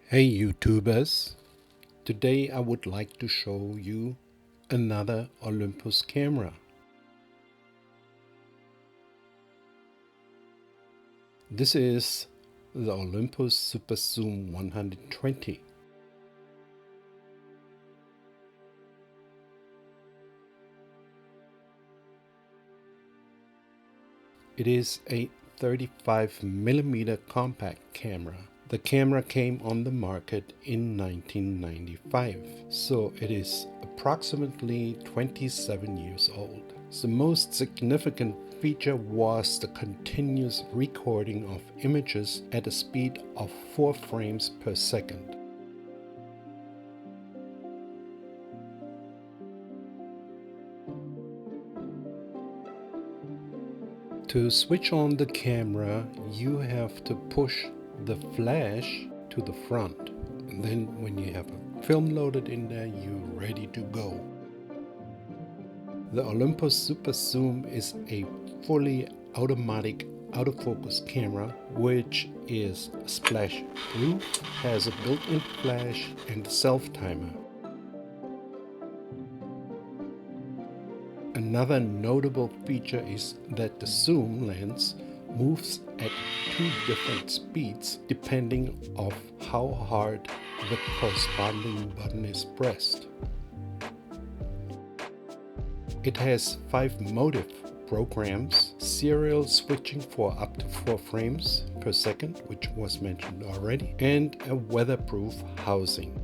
Hey YouTubers, today I would like to show you another Olympus camera. This is the Olympus Superzoom 120. It is a 35mm compact camera. The camera came on the market in 1995, so it is approximately 27 years old. The most significant feature was the continuous recording of images at a speed of 4 frames per second. To switch on the camera, you have to push the flash to the front. And then when you have a film loaded in there, you're ready to go. The Olympus Superzoom is a fully automatic autofocus camera, which is splash proof, has a built-in flash and a self-timer. Another notable feature is that the zoom lens moves at 2 different speeds depending on how hard the corresponding button is pressed. It has 5 motif programs, serial switching for up to 4 frames per second, which was mentioned already, and a weatherproof housing.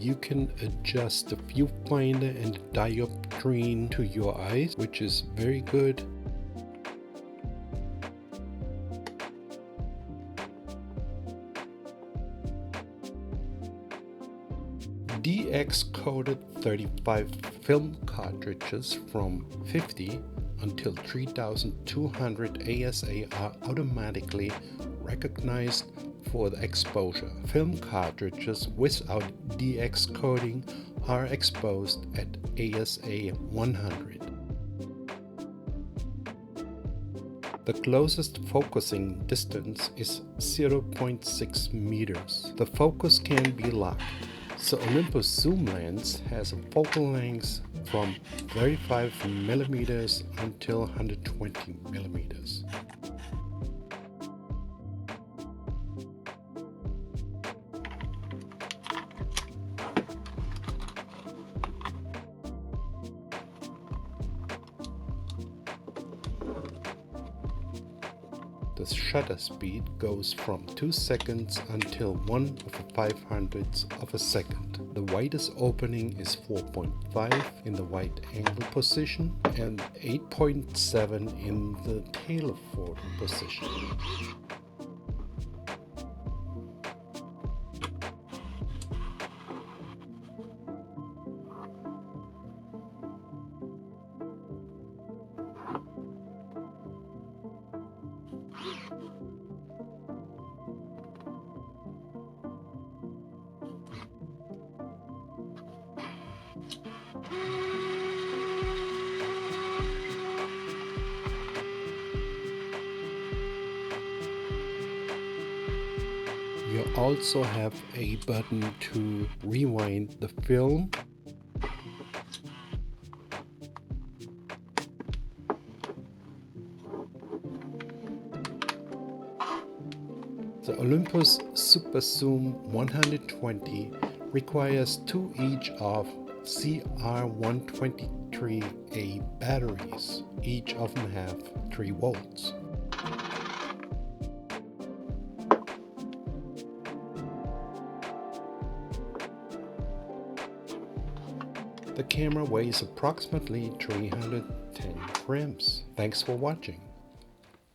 You can adjust the viewfinder and the dioptrine to your eyes, which is very good. DX coated 35 film cartridges from 50 until 3200 ASA are automatically recognized for the exposure. Film cartridges without DX coating are exposed at ASA 100. The closest focusing distance is 0.6 meters. The focus can be locked. The Olympus zoom lens has a focal length from 35mm until 120mm. The shutter speed goes from 2 seconds until 1/500th of a second. The widest opening is 4.5 in the wide angle position and 8.7 in the telephoto position. You also have a button to rewind the film. The Olympus Superzoom 120 requires 2 each of CR123A batteries. Each of them have 3 volts. The camera weighs approximately 310 grams. Thanks for watching.